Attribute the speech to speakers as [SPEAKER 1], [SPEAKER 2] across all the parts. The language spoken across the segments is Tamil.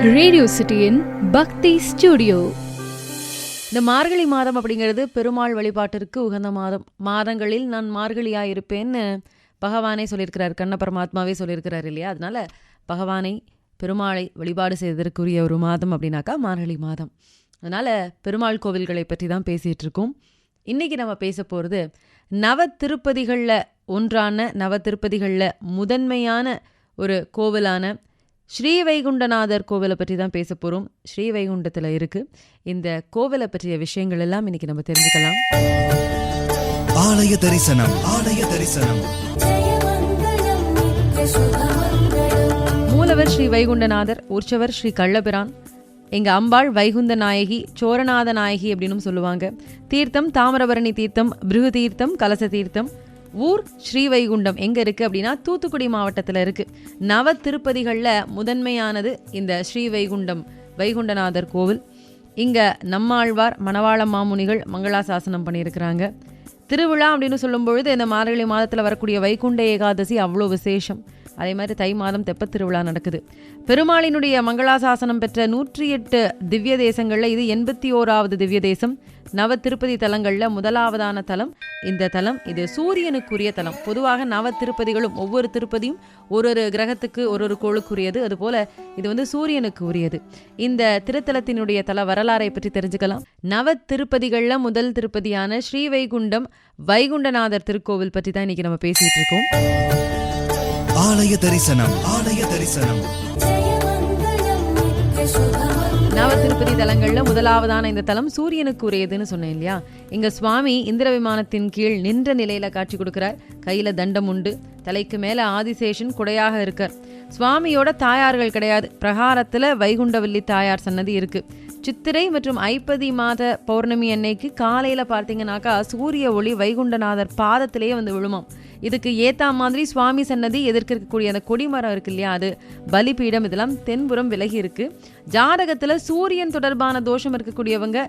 [SPEAKER 1] ரேடியோ சிட்டியின் பக்தி ஸ்டுடியோ. இந்த மார்கழி மாதம் அப்படிங்கிறது பெருமாள் வழிபாட்டிற்கு உகந்த மாதம். மாதங்களில் நான் மார்கழியாயிருப்பேன்னு பகவானே சொல்லியிருக்கிறார், கண்ண பரமாத்மாவே சொல்லியிருக்கிறார் இல்லையா? அதனால பகவானை பெருமாளை வழிபாடு செய்வதற்குரிய ஒரு மாதம் அப்படின்னாக்கா மார்கழி மாதம். அதனால் பெருமாள் கோவில்களை பற்றி தான் பேசிகிட்டு இருக்கோம். இன்றைக்கி நம்ம பேச போகிறது நவ திருப்பதிகளில் ஒன்றான, நவ திருப்பதிகளில் முதன்மையான ஒரு கோவிலான ஸ்ரீவைகுண்டநாதர் கோவிலை பற்றி தான் பேச போகிறோம். ஸ்ரீவைகுண்டத்தில் இருக்குது. இந்த கோவிலை பற்றிய விஷயங்கள் எல்லாம் இன்னைக்கு நம்ம தெரிஞ்சுக்கலாம்.
[SPEAKER 2] ஆலய தரிசனம், ஆலய தரிசனம்.
[SPEAKER 1] மூலவர் ஸ்ரீ வைகுண்டநாதர், உற்சவர் ஸ்ரீ கள்ளபிரான், எங்கள் அம்பாள் வைகுந்த நாயகி, சோரநாத நாயகி அப்படின்னு சொல்லுவாங்க. தீர்த்தம் தாமிரபரணி தீர்த்தம், பிருகு தீர்த்தம், கலச தீர்த்தம். ஊர் ஸ்ரீவைகுண்டம் எங்கே இருக்குது அப்படின்னா தூத்துக்குடி மாவட்டத்தில் இருக்குது. நவ திருப்பதிகளில் முதன்மையானது இந்த ஸ்ரீவைகுண்டம் வைகுண்டநாதர் கோவில். இங்கே நம்மாழ்வார், மணவாள மாமுனிகள் மங்களாசாசனம் பண்ணியிருக்கிறாங்க. திருவிழா அப்படின்னு சொல்லும்பொழுது இந்த மார்கழி மாதத்தில் வரக்கூடிய வைகுண்ட ஏகாதசி அவ்வளோ விசேஷம். அதே மாதிரி தை மாதம் தெப்பத் திருவிழா நடக்குது. பெருமாளினுடைய மங்களாசாசனம் பெற்ற 108 திவ்ய தேசங்களில் இது 81வது திவ்ய தேசம். நவ திருப்பதி தலங்களில் முதலாவதான தலம் இந்த தலம். இது சூரியனுக்குரிய தலம். பொதுவாக நவ திருப்பதிகளும் ஒவ்வொரு திருப்பதியும் ஒரு கிரகத்துக்கு ஒரு கோளுக்குரியது. அதுபோல இது சூரியனுக்கு உரியது. இந்த திருத்தலத்தினுடைய தல வரலாறை பற்றி தெரிஞ்சுக்கலாம். நவ திருப்பதிகளில் முதல் திருப்பதியான ஸ்ரீவைகுண்டம் வைகுண்டநாதர் திருக்கோவில் பற்றி தான் இன்னைக்கு நம்ம பேசிட்டு இருக்கோம்.
[SPEAKER 2] ஆலய தரிசனம், ஆலய தரிசனம்.
[SPEAKER 1] நவ திருப்பதி தலங்கள்ல முதலாவதான இந்த தலம் சூரியனுக்கு உரியதுன்னு சொன்னேன் இல்லையா? இங்க சுவாமி இந்திர விமானத்தின் கீழ் நின்ற நிலையில காட்சி கொடுக்கிறார். கையில தண்டம் உண்டு, தலைக்கு மேல ஆதிசேஷன் குடையாக இருக்கார். சுவாமியோட தாயார்கள் கிடையாது. பிரகாரத்துல வைகுண்டவல்லி தாயார் சன்னதி இருக்கு. சித்திரை மற்றும் ஐப்பதி மாத பௌர்ணமி அன்னைக்கு காலையில பார்த்தீங்கன்னாக்கா சூரிய ஒளி வைகுண்டநாதர் பாதத்திலேயே விழுமாம். இதுக்கு ஏத்தா மாதிரி சுவாமி சன்னதி எதிர்க்க இருக்கக்கூடிய அந்த கொடிமரம் இருக்கு இல்லையா, அது பலிபீடம், இதெல்லாம் தென்புறம் விலகி இருக்கு. ஜாதகத்துல சூரியன் தொடர்பான தோஷம் இருக்கக்கூடியவங்க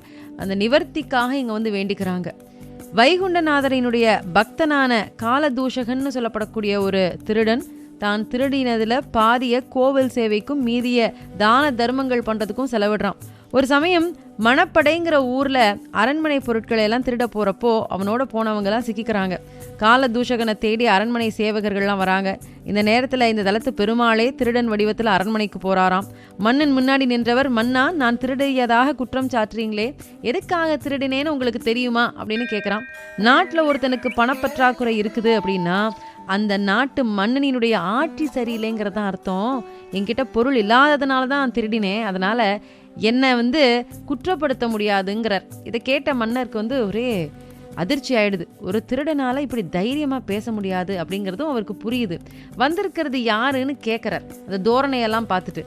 [SPEAKER 1] அந்த நிவர்த்திக்காக இங்க வேண்டிக்கிறாங்க. வைகுண்டநாதரினுடைய பக்தனான காலதூஷகன்னு சொல்லப்படக்கூடிய ஒரு திருடன் தான் திருடினதுல பாதிய கோவில் சேவைக்கும் மீதிய தான தர்மங்கள் பண்றதுக்கும் செலவிடுறான். ஒரு சமயம் மணப்படைங்கிற ஊர்ல அரண்மனை பொருட்களை எல்லாம் திருட போறப்போ அவனோட போனவங்க எல்லாம் சிக்கிக்கிறாங்க. காலதூஷகனை தேடி அரண்மனை சேவகர்கள்லாம் வராங்க. இந்த நேரத்துல இந்த தலத்து பெருமாளே திருடன் வடிவத்தில் அரண்மனைக்கு போறாராம். மன்னன் முன்னாடி நின்றவர், மன்னா, நான் திருடியதாக குற்றம் சாட்டுறீங்களே, எதுக்காக திருடினேன்னு உங்களுக்கு தெரியுமா அப்படின்னு கேட்குறான். நாட்டில் ஒருத்தனுக்கு பணப்பற்றாக்குறை இருக்குது அப்படின்னா அந்த நாட்டு மன்னனினுடைய ஆட்சி சரியில்லைங்கிறதான் அர்த்தம். என்கிட்ட பொருள் இல்லாததுனால தான் திருடினேன், அதனால என்னை குற்றப்படுத்த முடியாதுங்கிறார். இதை கேட்ட மன்னருக்கு ஒரே அதிர்ச்சி ஆயிடுது. ஒரு திருடனால இப்படி தைரியமா பேச முடியாது அப்படிங்கிறதும் அவருக்கு புரியுது. வந்திருக்கிறது யாருன்னு கேட்கிறார். அந்த தோரணையெல்லாம் பார்த்துட்டு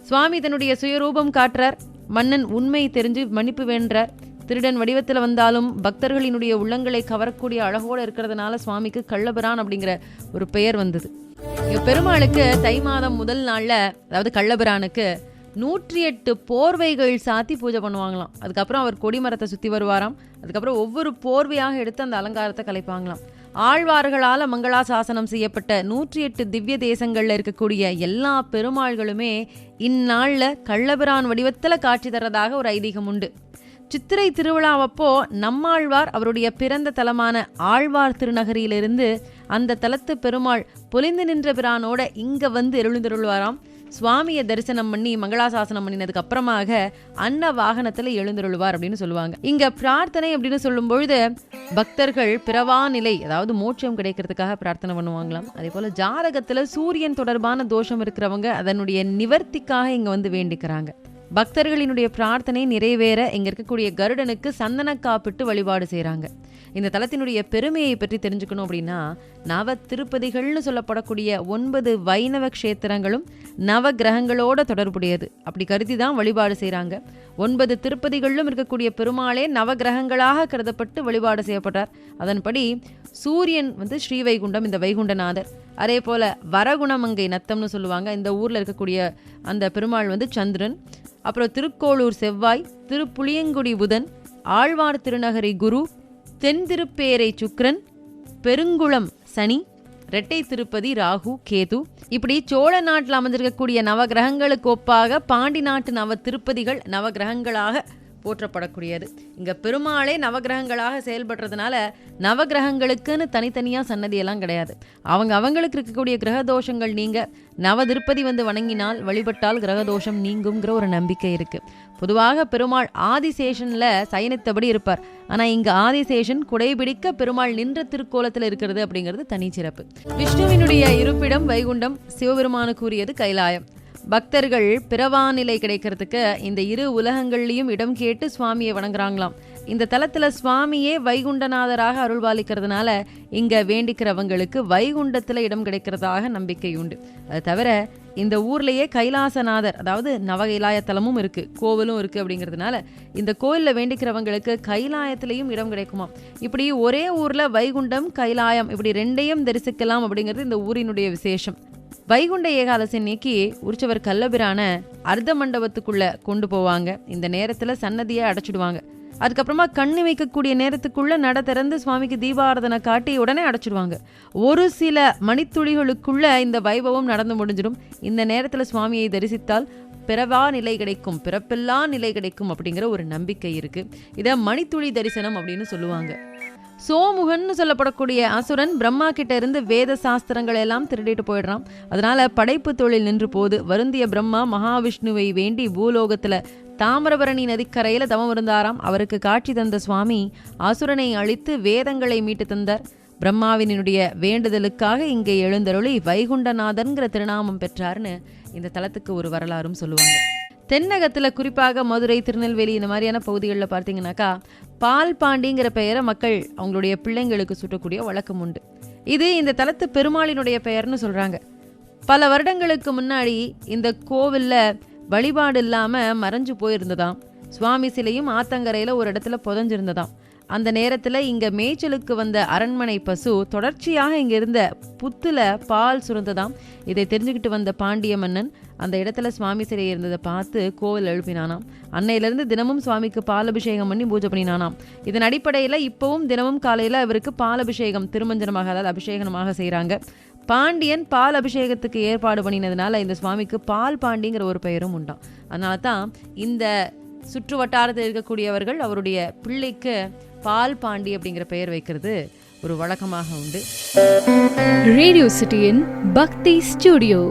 [SPEAKER 1] சுவாமி தன்னுடைய சுயரூபம் காட்டுறார். மன்னன் உண்மை தெரிஞ்சு மன்னிப்பு வேண்டார். திருடன் வடிவத்தில் வந்தாலும் பக்தர்களினுடைய உள்ளங்களை கவரக்கூடிய அழகோடு இருக்கிறதுனால சுவாமிக்கு கள்ளபிரான் அப்படிங்கிற ஒரு பெயர் வந்தது. பெருமாளுக்கு தை மாதம் முதல் நாள்ல, அதாவது கள்ளபிரானுக்கு 108 போர்வைகள் சாத்தி பூஜை பண்ணுவாங்களாம். அதுக்கப்புறம் அவர் கொடிமரத்தை சுற்றி வருவாராம். அதுக்கப்புறம் ஒவ்வொரு போர்வையாக எடுத்து அந்த அலங்காரத்தை கலைப்பாங்களாம். ஆழ்வார்களால் மங்களாசாசனம் செய்யப்பட்ட 108 திவ்ய தேசங்கள்ல இருக்கக்கூடிய எல்லா பெருமாள்களுமே இந்நாளில் கள்ளபிரான் வடிவத்தில் காட்சி தர்றதாக ஒரு ஐதீகம் உண்டு. சித்திரை திருவிழாவப்போ நம்மாழ்வார் அவருடைய பிறந்த தலமான ஆழ்வார் திருநகரியிலிருந்து அந்த தலத்து பெருமாள் பொலிந்து நின்ற பிரானோட இங்க எழுந்தருள்வாராம். சுவாமியை தரிசனம் பண்ணி மங்களாசாசனம் பண்ணினதுக்கு அப்புறமாக அன்ன வாகனத்துல எழுந்தருள்வார் அப்படின்னு சொல்லுவாங்க. இங்க பிரார்த்தனை அப்படின்னு சொல்லும் பொழுது பக்தர்கள் பிறவா நிலை, அதாவது மோட்சம் கிடைக்கிறதுக்காக பிரார்த்தனை பண்ணுவாங்களாம். அதே போல ஜாதகத்துல சூரியன் தொடர்பான தோஷம் இருக்கிறவங்க அதனுடைய நிவர்த்திக்காக இங்க வேண்டிக்கிறாங்க. பக்தர்களினுடைய பிரார்த்தனை நிறைவேற இங்க இருக்கக்கூடிய கருடனுக்கு சந்தன காப்பிட்டு வழிபாடு செய்யறாங்க. இந்த தலத்தினுடைய பெருமையை பற்றி தெரிஞ்சுக்கணும் அப்படின்னா நவ திருப்பதிகள்னு சொல்லப்படக்கூடிய 9 வைணவ கஷேத்திரங்களும் நவ கிரகங்களோட தொடர்புடையது. அப்படி கருதி தான் வழிபாடு செய்யறாங்க. 9 திருப்பதிகளிலும் இருக்கக்கூடிய பெருமாளே நவ கிரகங்களாக கருதப்பட்டு வழிபாடு செய்யப்பட்டார். அதன்படி சூரியன் ஸ்ரீவைகுண்டம் இந்த வைகுண்டநாதர். அதே போல வரகுணமங்கை நத்தம்னு சொல்லுவாங்க. இந்த ஊர்ல இருக்கக்கூடிய அந்த பெருமாள் சந்திரன். அப்புறம் திருக்கோளூர் செவ்வாய், திருப்புளியங்குடி புதன், ஆழ்வார் திருநகரி குரு, தென்திருப்பேரை சுக்கிரன், பெருங்குளம் சனி, இரட்டை திருப்பதி, ராகு, கேது. இப்படி சோழ நாட்டில் அமைஞ்சிருக்கக்கூடிய நவகிரகங்களுக்கு ஒப்பாக பாண்டி நாட்டு நவ திருப்பதிகள் நவகிரகங்களாக போற்றப்படக்கூடியது. இங்க பெருமாளே நவகிரகங்களாக செயல்படுறதுனால நவகிரகங்களுக்குன்னு தனித்தனியா சன்னதியெல்லாம் கிடையாது. அவங்களுக்கு இருக்கக்கூடிய கிரக தோஷங்கள் நீங்க நவ திருப்பதி வந்து வணங்கினால் வழிபட்டால் கிரகதோஷம் நீங்குங்கிற ஒரு நம்பிக்கை இருக்கு. பொதுவாக பெருமாள் ஆதிசேஷன்ல சயனித்தபடி இருப்பார். ஆனா இங்க ஆதிசேஷன் குடைபிடிக்க பெருமாள் நின்ற திருக்கோலத்தில் இருக்கிறது அப்படிங்கிறது தனி சிறப்பு. விஷ்ணுவினுடைய இருப்பிடம் வைகுண்டம், சிவபெருமானு கூறியது கைலாயம். பக்தர்கள் பிறவாநிலை கிடைக்கிறதுக்கு இந்த இரு உலகங்கள்லையும் இடம் கேட்டு சுவாமியை வணங்குறாங்களாம். இந்த தலத்துல சுவாமியே வைகுண்டநாதராக அருள்பாலிக்கிறதுனால இங்க வேண்டிக்கிறவங்களுக்கு வைகுண்டத்துல இடம் கிடைக்கிறதாக நம்பிக்கை உண்டு. அது தவிர இந்த ஊர்லயே கைலாசநாதர், அதாவது நவகைலாய தலமும் இருக்கு, கோவிலும் இருக்கு. அப்படிங்கிறதுனால இந்த கோயில்ல வேண்டிக்கிறவங்களுக்கு கைலாயத்திலையும் இடம் கிடைக்குமா. இப்படி ஒரே ஊர்ல வைகுண்டம், கைலாயம் இப்படி ரெண்டையும் தரிசிக்கலாம் அப்படிங்கிறது இந்த ஊரினுடைய விசேஷம். வைகுண்ட ஏகாதசி அன்னைக்கு உற்சவர் கள்ளபிரான அர்த்த மண்டபத்துக்குள்ள கொண்டு போவாங்க. இந்த நேரத்துல சன்னதியை அடைச்சிடுவாங்க. அதுக்கப்புறமா கண்ணு வைக்கக்கூடிய நேரத்துக்குள்ள நட திறந்து சுவாமிக்கு தீபாராதனை காட்டி உடனே அடைச்சிடுவாங்க. ஒரு சில மணித்துளிகளுக்குள்ள இந்த வைபவம் நடந்து முடிஞ்சிடும். இந்த நேரத்துல சுவாமியை தரிசித்தால் பிறவா நிலை கிடைக்கும், பிறப்பில்லா நிலை கிடைக்கும் அப்படிங்கிற ஒரு நம்பிக்கை இருக்கு. இதை மணித்துளி தரிசனம் அப்படின்னு சொல்லுவாங்க. சோமுகன்னு சொல்லப்படக்கூடிய அசுரன் பிரம்மா கிட்ட இருந்து வேத சாஸ்திரங்கள் எல்லாம் திருடிட்டு போயிடுறான். அதனால படைப்பு தொழில் நின்று போது வருந்திய பிரம்மா மகாவிஷ்ணுவை வேண்டி பூலோகத்துல தாமிரபரணி நதிக்கரையில தவம் இருந்தாராம். அவருக்கு காட்சி தந்த சுவாமி அசுரனை அழித்து வேதங்களை மீட்டு தந்தார். பிரம்மாவினுடைய வேண்டுதலுக்காக இங்கே எழுந்தருளி வைகுண்டநாதன்கிற திருநாமம் பெற்றார்னு இந்த தலத்துக்கு ஒரு வரலாறும் சொல்லுவாங்க. தென்னகத்தில் குறிப்பாக மதுரை, திருநெல்வேலி இந்த மாதிரியான பகுதிகளில் பார்த்தீங்கன்னாக்கா பால் பாண்டிங்கிற பெயரை மக்கள் அவங்களுடைய பிள்ளைங்களுக்கு சுட்டக்கூடிய வழக்கம் உண்டு. இது இந்த தலத்து பெருமாளினுடைய பெயர்னு சொல்கிறாங்க. பல வருடங்களுக்கு முன்னாடி இந்த கோவிலில் வழிபாடு இல்லாமல் மறைஞ்சு போயிருந்ததாம். சுவாமி சிலையும் ஆத்தங்கரையில் ஒரு இடத்துல புதஞ்சிருந்ததாம். அந்த நேரத்தில் இங்கே மேய்ச்சலுக்கு வந்த அரண்மனை பசு தொடர்ச்சியாக இங்கே இருந்த புத்துல பால் சுரந்ததாம். இதை தெரிஞ்சுக்கிட்டு வந்த பாண்டிய மன்னன் அந்த இடத்துல சுவாமி சிலை இருந்ததை பார்த்து கோவில் எழுப்பினானாம். அன்னையிலிருந்து தினமும் சுவாமிக்கு பால் அபிஷேகம் பண்ணி பூஜை பண்ணினானாம். இதன் அடிப்படையில் இப்போவும் தினமும் காலையில் அவருக்கு பால் அபிஷேகம் திருமஞ்சனமாக, அதாவது அபிஷேகமாக செய்கிறாங்க. பாண்டியன் பால் அபிஷேகத்துக்கு ஏற்பாடு பண்ணினதுனால இந்த சுவாமிக்கு பால் பாண்டிங்கிற ஒரு பெயரும் உண்டாம். அதனால தான் இந்த சுற்று வட்டாரத்தில் இருக்கக்கூடியவர்கள் அவருடைய பிள்ளைக்கு பால் பாண்டி அப்படிங்கிற பெயர் வைக்கிறது ஒரு வழக்கமாக உண்டு.
[SPEAKER 3] ரேடியோ சிட்டியின் பக்தி ஸ்டுடியோ.